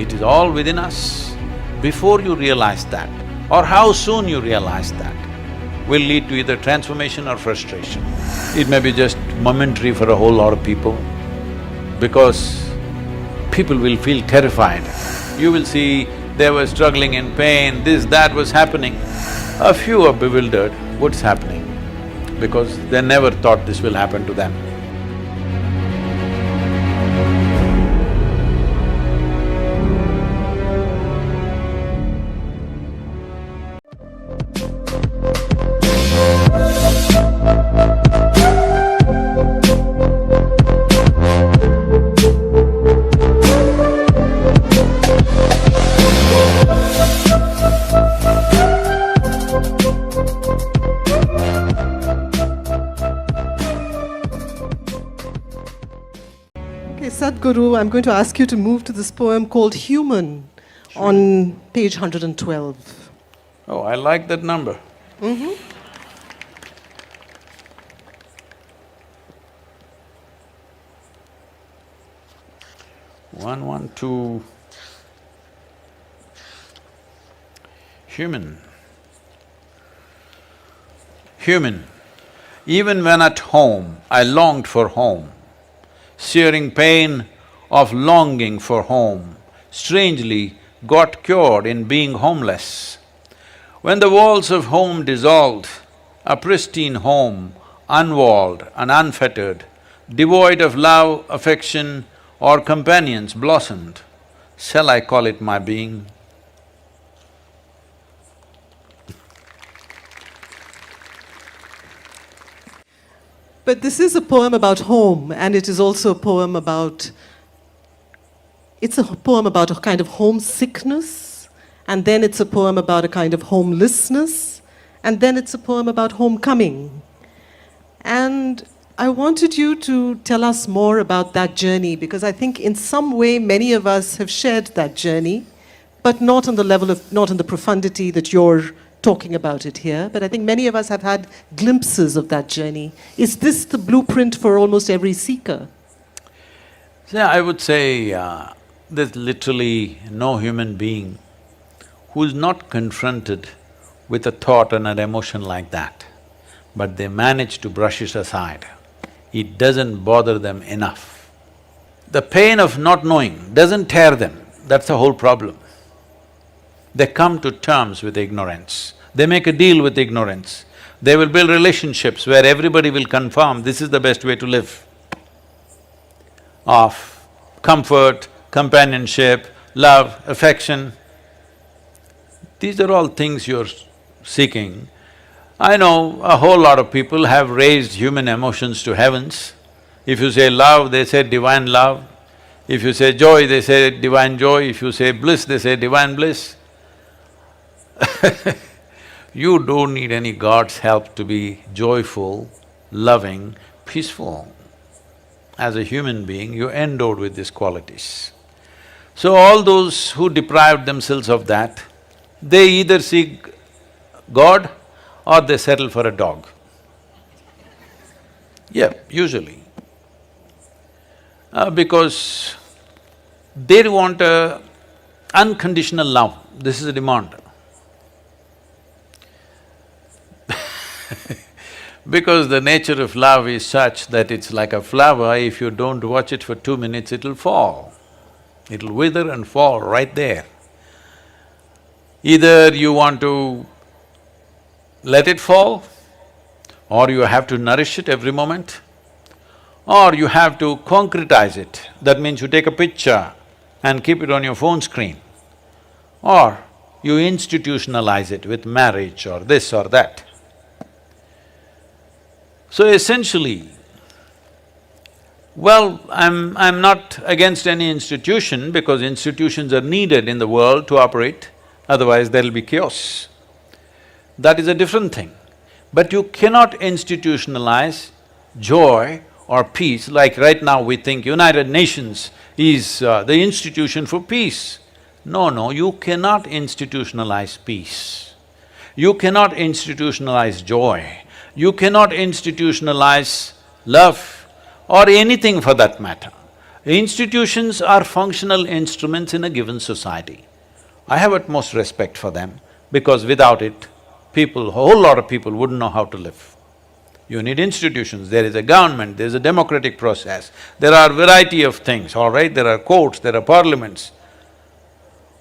It is all within us. Before you realize that, or how soon you realize that, will lead to either transformation or frustration. It may be just momentary for a whole lot of people, because people will feel terrified. You will see they were struggling in pain, this, that was happening. A few are bewildered, what's happening? Because they never thought this will happen to them. Okay, Sadhguru, I'm going to ask you to move to this poem called Human on page 112. Oh, I like that number. Mm-hmm. One, one, two. Human. Human. Even when at home, I longed for home, searing pain of longing for home, strangely got cured in being homeless. When the walls of home dissolved, a pristine home, unwalled and unfettered, devoid of love, affection or companions blossomed. Shall I call it my being? But this is a poem about home, and it is also a poem about… It's a poem about a kind of homesickness, and then it's a poem about a kind of homelessness, and then it's a poem about homecoming. And I wanted you to tell us more about that journey, because I think in some way many of us have shared that journey, but not on the level of… not in the profundity that you're talking about it here, but I think many of us have had glimpses of that journey. Is this the blueprint for almost every seeker? Yeah, I would say there's literally no human being who's not confronted with a thought and an emotion like that, but they manage to brush it aside. It doesn't bother them enough. The pain of not knowing doesn't tear them, that's the whole problem. They come to terms with ignorance, they make a deal with ignorance. They will build relationships where everybody will confirm this is the best way to live. Of comfort, companionship, love, affection. These are all things you're seeking. I know a whole lot of people have raised human emotions to heavens. If you say love, they say divine love. If you say joy, they say divine joy. If you say bliss, they say divine bliss. You don't need any God's help to be joyful, loving, peaceful. As a human being, you're endowed with these qualities. So all those who deprived themselves of that, they either seek God or they settle for a dog. Yeah, usually. Because they want a unconditional love, this is a demand. Because the nature of love is such that it's like a flower, if you don't watch it for 2 minutes, it'll fall. It'll wither and fall right there. Either you want to let it fall, or you have to nourish it every moment, or you have to concretize it. That means you take a picture and keep it on your phone screen, or you institutionalize it with marriage or this or that. So essentially, well, I'm not against any institution because institutions are needed in the world to operate, otherwise there'll be chaos. That is a different thing. But you cannot institutionalize joy or peace, like right now we think United Nations is the institution for peace. No, you cannot institutionalize peace. You cannot institutionalize joy. You cannot institutionalize love or anything for that matter. Institutions are functional instruments in a given society. I have utmost respect for them because without it, a whole lot of people wouldn't know how to live. You need institutions, there is a government, there is a democratic process, there are variety of things, all right? There are courts, there are parliaments.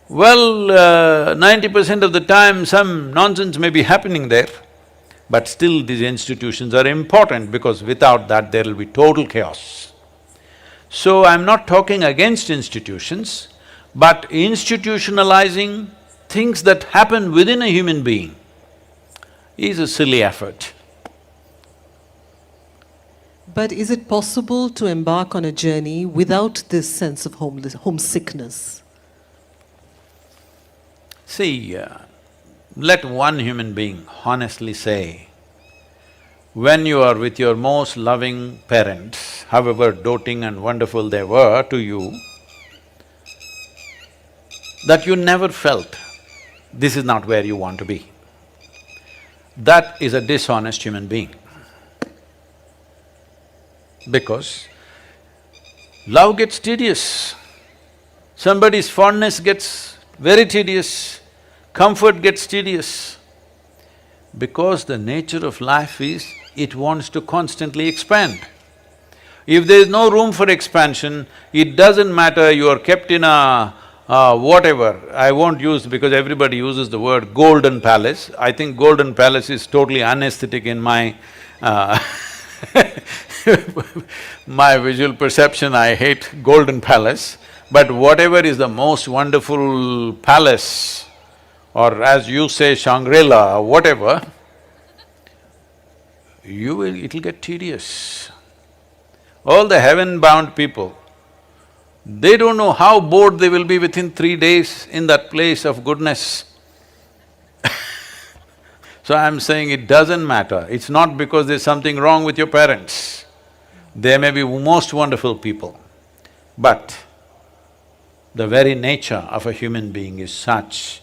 Well, 90% of the time some nonsense may be happening there, but still these institutions are important because without that there will be total chaos. So I'm not talking against institutions, but institutionalizing things that happen within a human being is a silly effort. But is it possible to embark on a journey without this sense of homesickness? See, let one human being honestly say, when you are with your most loving parents, however doting and wonderful they were to you, that you never felt this is not where you want to be. That is a dishonest human being. Because love gets tedious, somebody's fondness gets very tedious, comfort gets tedious. Because the nature of life is, it wants to constantly expand. If there is no room for expansion, it doesn't matter you are kept in a whatever, I won't use because everybody uses the word golden palace. I think golden palace is totally unaesthetic in my my visual perception. I hate golden palace, but whatever is the most wonderful palace, or as you say Shangri-La or whatever, it'll get tedious. All the heaven-bound people, they don't know how bored they will be within 3 days in that place of goodness. So I'm saying it doesn't matter, it's not because there's something wrong with your parents. They may be most wonderful people, but the very nature of a human being is such.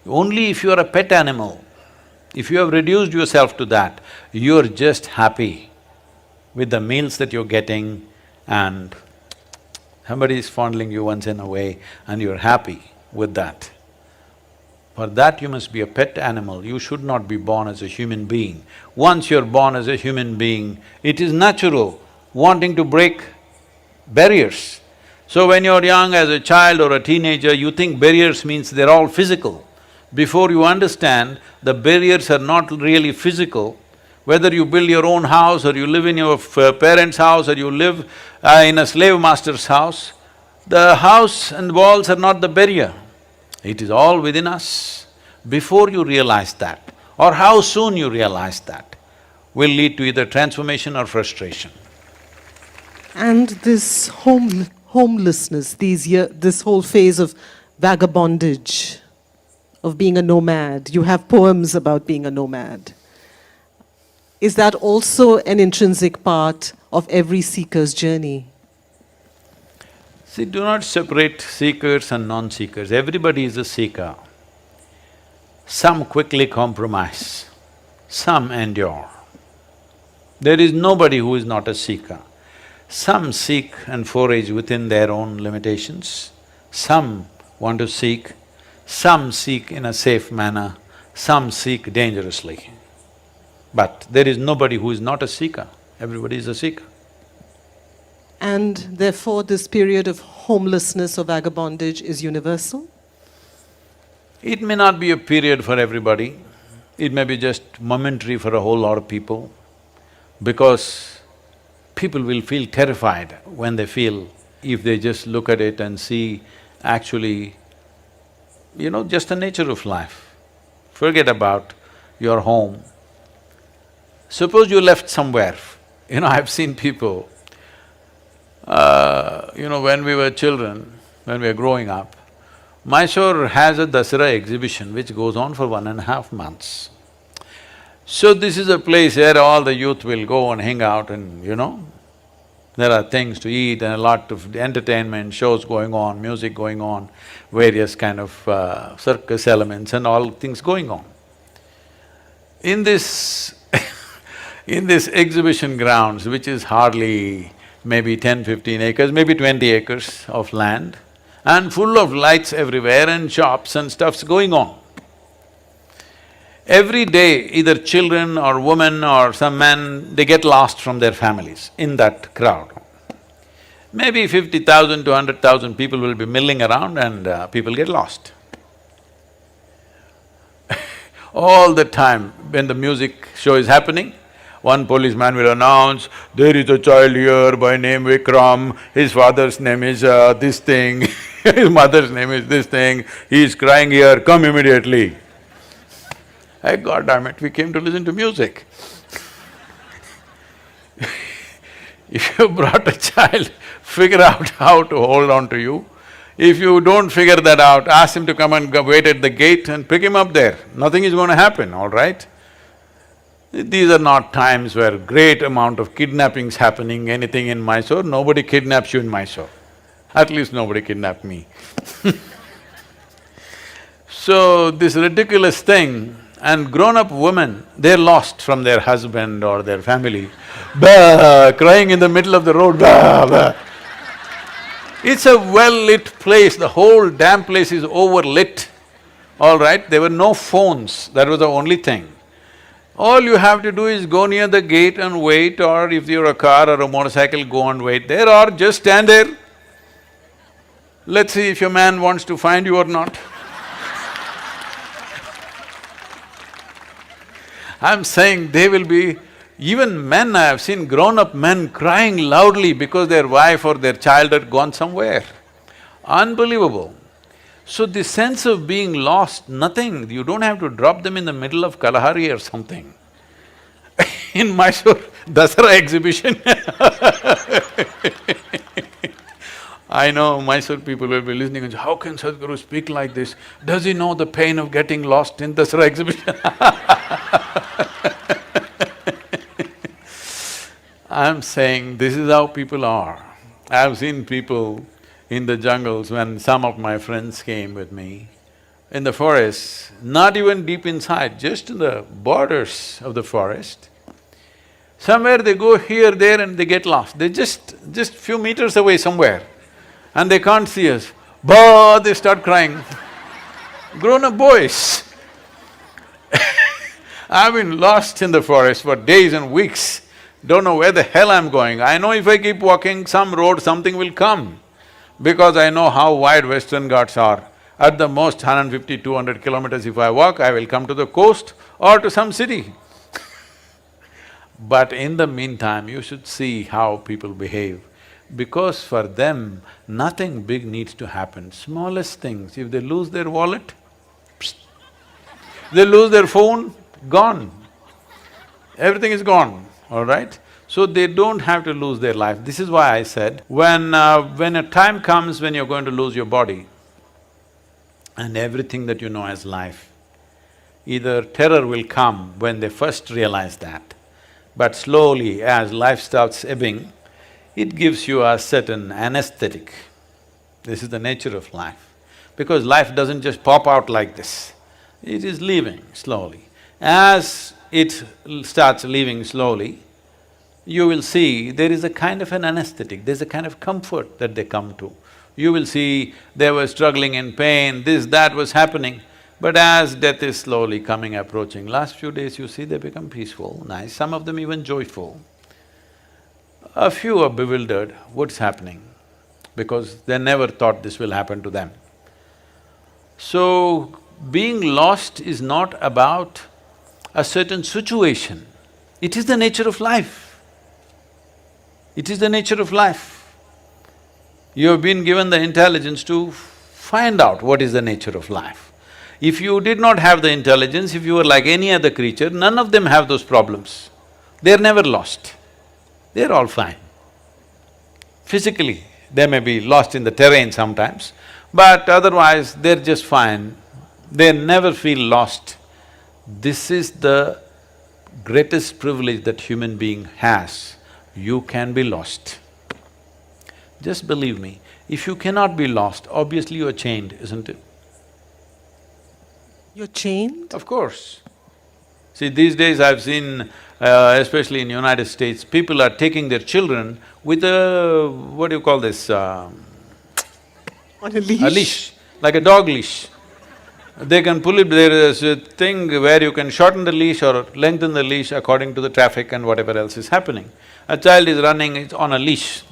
Only if you are a pet animal, if you have reduced yourself to that, you're just happy with the meals that you're getting and somebody is fondling you once in a way and you're happy with that. For that you must be a pet animal, you should not be born as a human being. Once you're born as a human being, it is natural wanting to break barriers. So when you're young as a child or a teenager, you think barriers means they're all physical. Before you understand, the barriers are not really physical. Whether you build your own house or you live in your parents' house or you live in a slave master's house, the house and walls are not the barrier. It is all within us. Before you realize that, or how soon you realize that, will lead to either transformation or frustration. And this homelessness, this whole phase of vagabondage, of being a nomad, you have poems about being a nomad. Is that also an intrinsic part of every seeker's journey? See, do not separate seekers and non-seekers, everybody is a seeker. Some quickly compromise, some endure. There is nobody who is not a seeker. Some seek and forage within their own limitations, some want to seek, some seek in a safe manner, some seek dangerously. But there is nobody who is not a seeker, everybody is a seeker. And therefore this period of homelessness or vagabondage is universal? It may not be a period for everybody, it may be just momentary for a whole lot of people, because people will feel terrified when they feel, if they just look at it and see actually, just the nature of life. Forget about your home. Suppose you left somewhere, I've seen people, when we were children, when we were growing up, Mysore has a Dasara exhibition which goes on for 1.5 months. So this is a place where all the youth will go and hang out and, there are things to eat and a lot of entertainment, shows going on, music going on, various kind of circus elements and all things going on. In this in this exhibition grounds, which is hardly maybe 10, 15 acres, maybe 20 acres of land, and full of lights everywhere and shops and stuff's going on. Every day, either children or women or some men, they get lost from their families in that crowd. Maybe 50,000 to 100,000 people will be milling around and people get lost. All the time, when the music show is happening, one policeman will announce, there is a child here by name Vikram, his father's name is this thing, his mother's name is this thing, he is crying here, come immediately. Hey, God damn it, we came to listen to music. If you brought a child, figure out how to hold on to you. If you don't figure that out, ask him to come and wait at the gate and pick him up there. Nothing is going to happen, all right? These are not times where great amount of kidnappings happening, anything in Mysore. Nobody kidnaps you in Mysore. At least nobody kidnapped me. So, this ridiculous thing, and grown-up women, they're lost from their husband or their family, bah, crying in the middle of the road, bah, bah. It's a well-lit place, the whole damn place is overlit, all right? There were no phones, that was the only thing. All you have to do is go near the gate and wait, or if you're a car or a motorcycle, go and wait there, or just stand there. Let's see if your man wants to find you or not. I'm saying they will be… Even men, I have seen grown-up men crying loudly because their wife or their child had gone somewhere. Unbelievable. So this sense of being lost, nothing, you don't have to drop them in the middle of Kalahari or something. In Mysore, Dasara exhibition I know Mysore people will be listening and say, how can Sadhguru speak like this? Does he know the pain of getting lost in Dasara exhibition? I'm saying this is how people are. I've seen people in the jungles when some of my friends came with me, in the forest, not even deep inside, just in the borders of the forest. Somewhere they go here, there and they get lost. They're just few meters away somewhere and they can't see us. Bah! They start crying. Grown-up boys. I've been lost in the forest for days and weeks. Don't know where the hell I'm going. I know if I keep walking some road, something will come. Because I know how wide Western Ghats are. At the most 150, 200 kilometers if I walk, I will come to the coast or to some city. But in the meantime, you should see how people behave. Because for them, nothing big needs to happen. Smallest things, if they lose their wallet, psst. They lose their phone, gone. Everything is gone, all right? So they don't have to lose their life. This is why I said, when a time comes when you're going to lose your body and everything that you know as life, either terror will come when they first realize that, but slowly as life starts ebbing, it gives you a certain anesthetic. This is the nature of life. Because life doesn't just pop out like this, it is leaving slowly. As it starts leaving slowly, you will see there is a kind of an anesthetic, there's a kind of comfort that they come to. You will see they were struggling in pain, this, that was happening. But as death is slowly coming, approaching, last few days you see they become peaceful, nice, some of them even joyful. A few are bewildered, what's happening? Because they never thought this will happen to them. So, being lost is not about a certain situation, it is the nature of life. It is the nature of life. You have been given the intelligence to find out what is the nature of life. If you did not have the intelligence, if you were like any other creature, none of them have those problems. They're never lost, they're all fine. Physically, they may be lost in the terrain sometimes, but otherwise they're just fine. They never feel lost. This is the greatest privilege that human being has. You can be lost. Just believe me, if you cannot be lost, obviously you're chained, isn't it? You're chained? Of course. See, these days I've seen especially in United States, people are taking their children with a… what do you call this? On a leash? A leash, like a dog leash. They can pull it… there is a thing where you can shorten the leash or lengthen the leash according to the traffic and whatever else is happening. A child is running, it's on a leash.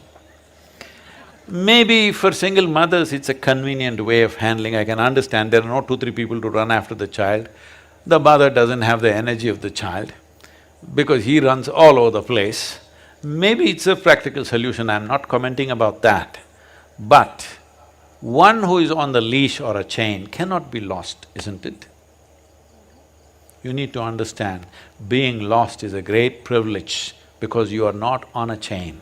Maybe for single mothers, it's a convenient way of handling, I can understand, there are no 2-3 people to run after the child. The mother doesn't have the energy of the child because he runs all over the place. Maybe it's a practical solution, I'm not commenting about that. But one who is on the leash or a chain cannot be lost, isn't it? You need to understand, being lost is a great privilege because you are not on a chain.